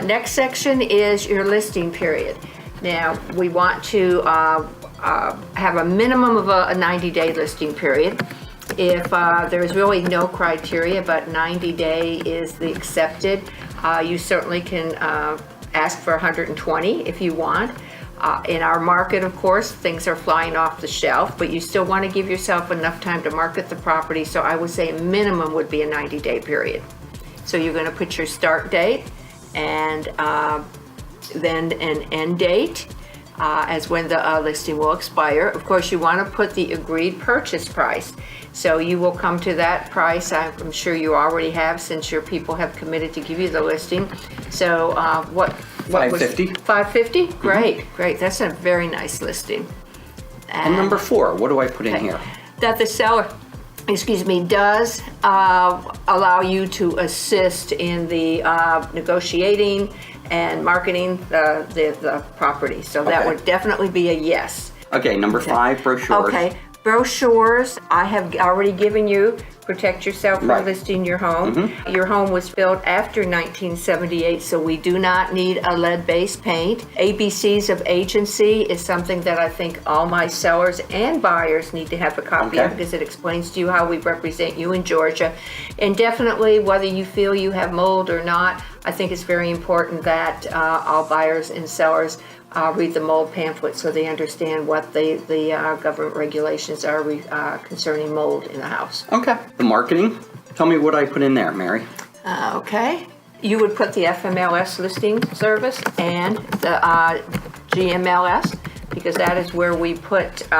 Next section is your listing period. Now, we want to have a minimum of a 90-day listing period. If there's really no criteria, but 90-day is the accepted, you certainly can ask for 120 if you want. In our market, of course, things are flying off the shelf, but you still want to give yourself enough time to market the property. So I would say a minimum would be a 90-day period. So you're going to put your start date and then an end date as when the listing will expire. Of course, you want to put the agreed purchase price. So you will come to that price. I'm sure you already have, since your people have committed to give you the listing. So what $550. $550? Great, great. That's a very nice listing. And number 4, what do I put in here? That the seller, does allow you to assist in the negotiating and marketing the property. So that would definitely be a yes. Okay, number 5, brochures. Okay, brochures, I have already given you. Protect yourself from listing your home. Your home was built after 1978, so we do not need a lead-based paint. ABCs of agency is something that I think all my sellers and buyers need to have a copy of, because it explains to you how we represent you in Georgia. And definitely, whether you feel you have mold or not, I think it's very important that all buyers and sellers read the mold pamphlet so they understand what the government regulations are concerning mold in the house. Okay. The marketing, tell me what I put in there, Mary. Okay. You would put the FMLS listing service and the GMLS, because that is where we put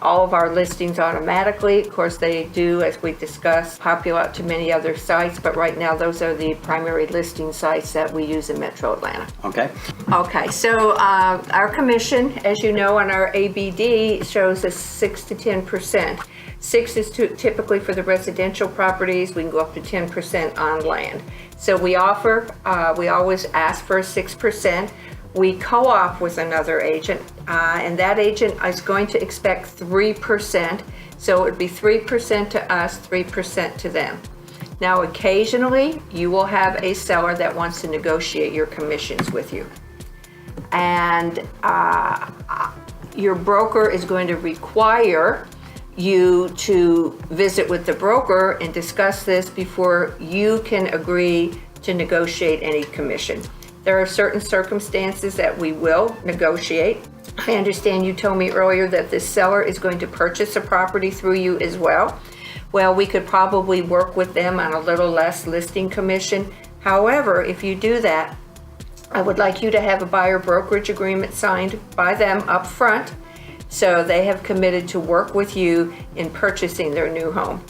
all of our listings automatically. Of course, they do, as we discussed, populate to many other sites, but right now those are the primary listing sites that we use in Metro Atlanta. Okay. Okay, so our commission, as you know, on our ABD shows us 6 to 10%. 6 is typically for the residential properties. We can go up to 10% on land. So we always ask for 6%. We co-op with another agent, and that agent is going to expect 3%. So it would be 3% to us, 3% to them. Now, occasionally, you will have a seller that wants to negotiate your commissions with you. And your broker is going to require you to visit with the broker and discuss this before you can agree to negotiate any commission. There are certain circumstances that we will negotiate. I understand you told me earlier that this seller is going to purchase a property through you as well. Well, we could probably work with them on a little less listing commission. However, if you do that, I would like you to have a buyer brokerage agreement signed by them up front, so they have committed to work with you in purchasing their new home.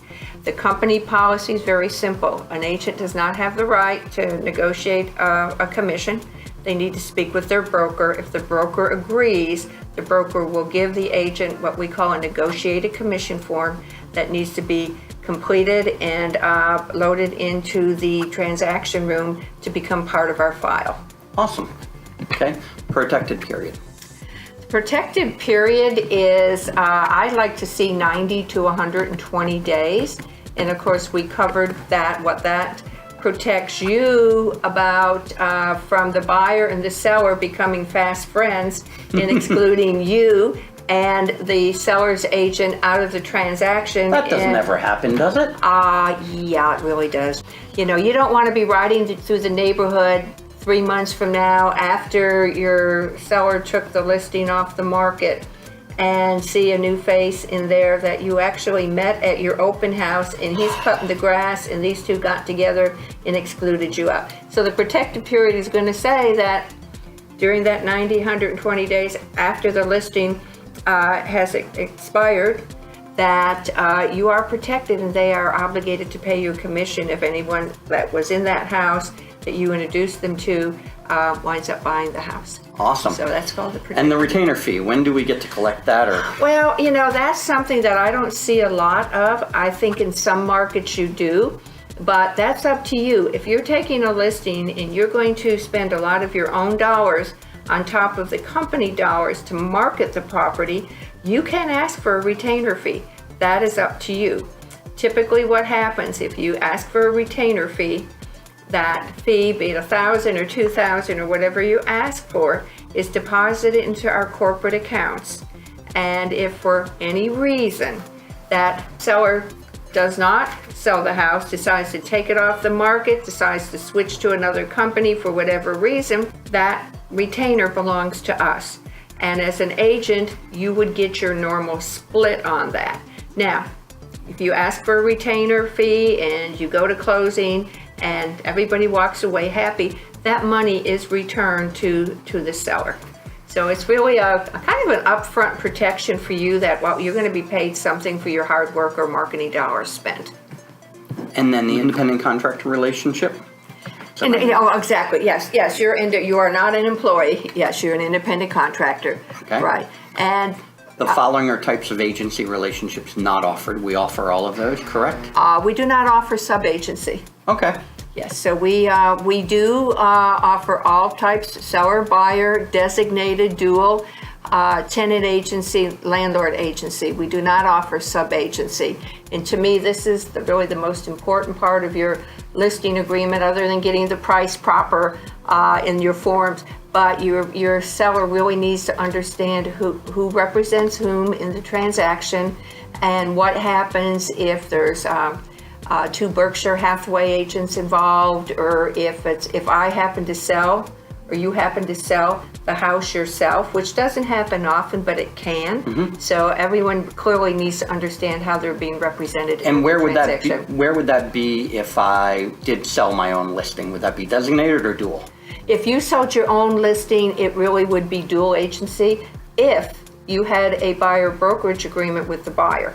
The company policy is very simple. An agent does not have the right to negotiate a commission. They need to speak with their broker. If the broker agrees, the broker will give the agent what we call a negotiated commission form that needs to be completed and loaded into the transaction room to become part of our file. Awesome. Okay. Protected period. Protected period is, I like to see 90 to 120 days. And of course, we covered that, what that protects you about from the buyer and the seller becoming fast friends and excluding you and the seller's agent out of the transaction. That doesn't ever happen, does it? Yeah, it really does. You know, you don't want to be riding through the neighborhood 3 months from now after your seller took the listing off the market and see a new face in there that you actually met at your open house and he's cutting the grass and these two got together and excluded you out. So the protected period is going to say that during that 90, 120 days after the listing has expired, that you are protected and they are obligated to pay you a commission if anyone that was in that house that you introduced them to winds up buying the house. Awesome. So that's called the protected. And the retainer fee, when do we get to collect that? Or well, you know, that's something that I don't see a lot of. I think in some markets you do, but that's up to you. If you're taking a listing and you're going to spend a lot of your own dollars on top of the company dollars to market the property, you can ask for a retainer fee. That is up to you. Typically what happens if you ask for a retainer fee, that fee, be it $1,000 or $2,000 or whatever you ask for, is deposited into our corporate accounts. And if for any reason that seller does not sell the house, decides to take it off the market, decides to switch to another company for whatever reason, that retainer belongs to us. And as an agent, you would get your normal split on that. Now, if you ask for a retainer fee and you go to closing and everybody walks away happy, that money is returned to the seller. So it's really a kind of an upfront protection for you that, well, you're going to be paid something for your hard work or marketing dollars spent. And then the independent contractor relationship? Exactly. Yes. You are not an employee. Yes, you're an independent contractor. Okay. Right. And The following are types of agency relationships not offered. We offer all of those, correct? we do not offer sub-agency. Okay. Yes, so we do offer all types: seller, buyer, designated, dual, tenant agency, landlord agency. We do not offer sub-agency. And to me, this is really the most important part of your listing agreement, other than getting the price proper in your forms. But your seller really needs to understand who represents whom in the transaction, and what happens if there's two Berkshire Hathaway agents involved, or if I happen to sell, or you happen to sell the house yourself, which doesn't happen often, but it can. Mm-hmm. So everyone clearly needs to understand how they're being represented. And where would that be? transaction. Where would that be if I did sell my own listing? Would that be designated or dual? If you sold your own listing, it really would be dual agency if you had a buyer brokerage agreement with the buyer.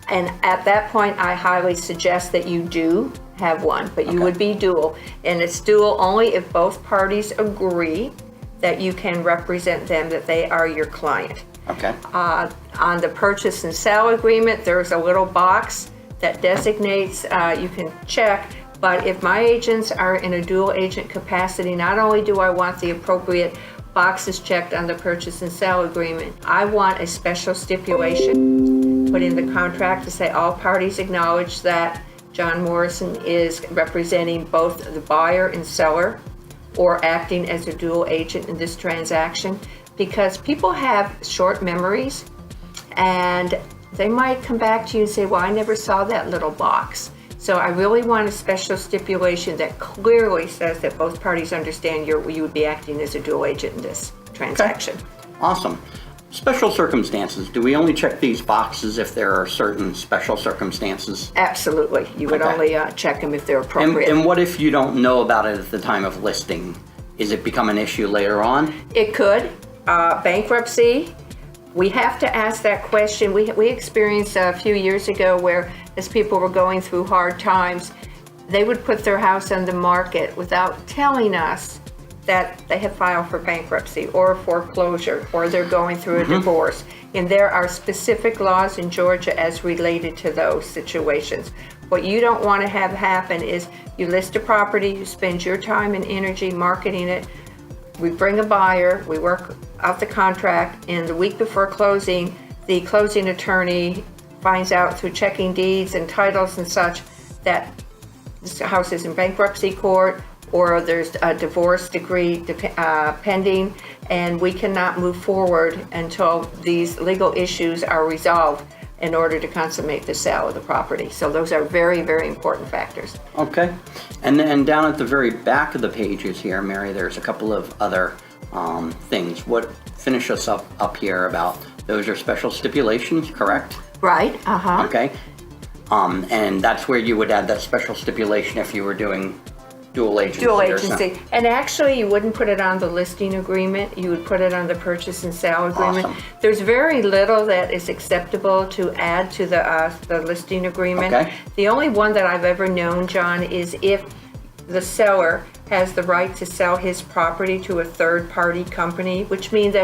And at that point, I highly suggest that you do have one, but you would be dual. And it's dual only if both parties agree that you can represent them, that they are your client. Okay. On the purchase and sale agreement, there's a little box that designates, you can check, but if my agents are in a dual agent capacity, not only do I want the appropriate boxes checked on the purchase and sale agreement, I want a special stipulation put in the contract to say all parties acknowledge that John Morrison is representing both the buyer and seller, or acting as a dual agent in this transaction, because people have short memories and they might come back to you and say, well, I never saw that little box. So I really want a special stipulation that clearly says that both parties understand you would be acting as a dual agent in this transaction. Okay. Awesome. Special circumstances. Do we only check these boxes if there are certain special circumstances? Absolutely. You would only check them if they're appropriate. And what if you don't know about it at the time of listing? Is it become an issue later on? It could. Bankruptcy. We have to ask that question. We experienced a few years ago where, as people were going through hard times, they would put their house on the market without telling us that they had filed for bankruptcy or foreclosure, or they're going through a divorce. And there are specific laws in Georgia as related to those situations. What you don't want to have happen is you list a property, you spend your time and energy marketing it, we bring a buyer, we work out the contract, and the week before closing, the closing attorney finds out through checking deeds and titles and such that this house is in bankruptcy court, or there's a divorce decree pending, and we cannot move forward until these legal issues are resolved in order to consummate the sale of the property. So those are very, very important factors. Okay. And then down at the very back of the pages here, Mary, there's a couple of other things. Finish us up here about those are special stipulations, correct? Right, Okay. And that's where you would add that special stipulation if you were doing dual agency. Dual or agency. something. And actually, you wouldn't put it on the listing agreement. You would put it on the purchase and sale agreement. Awesome. There's very little that is acceptable to add to the listing agreement. Okay. The only one that I've ever known, John, is if the seller has the right to sell his property to a third-party company, which means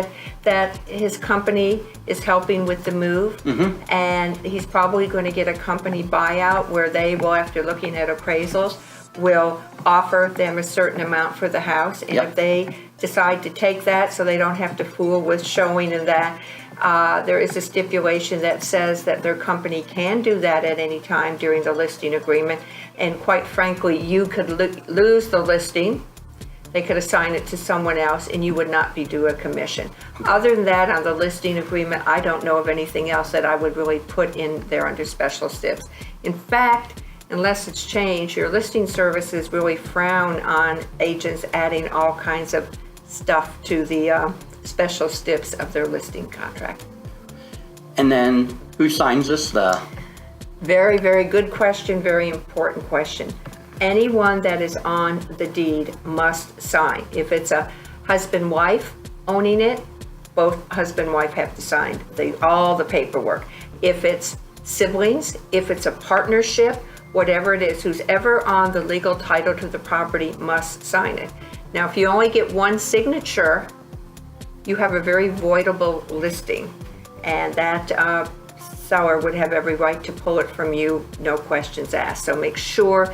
that his company is helping with the move, and he's probably going to get a company buyout where they will, after looking at appraisals, will offer them a certain amount for the house. And Yep. if they decide to take that so they don't have to fool with showing and that, There is a stipulation that says that their company can do that at any time during the listing agreement. And quite frankly, you could lose the listing. They could assign it to someone else and you would not be due a commission. Other than that, on the listing agreement, I don't know of anything else that I would really put in there under special steps. In fact, unless it's changed, your listing services really frown on agents adding all kinds of stuff to the special steps of their listing contract. And then who signs this? Very, very good question, very important question. Anyone that is on the deed must sign. If it's a husband-wife owning it, both husband and wife have to sign all the paperwork. If it's siblings, if it's a partnership, whatever it is, who's ever on the legal title to the property must sign it. Now, if you only get one signature, you have a very voidable listing, and that seller would have every right to pull it from you, no questions asked. So make sure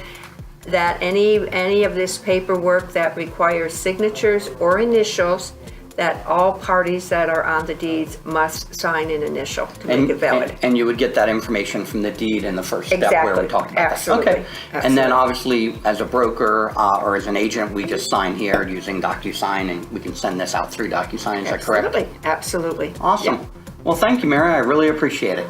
that any of this paperwork that requires signatures or initials, that all parties that are on the deeds must sign an initial to make it valid. And you would get that information from the deed in the first step where we Exactly. talked about Absolutely. that. Okay. And then Absolutely. obviously, as a broker or as an agent, we just sign here using DocuSign, and we can send this out through DocuSign. Is that correct? Absolutely, absolutely. Awesome. Yeah. Well, thank you, Mary. I really appreciate it.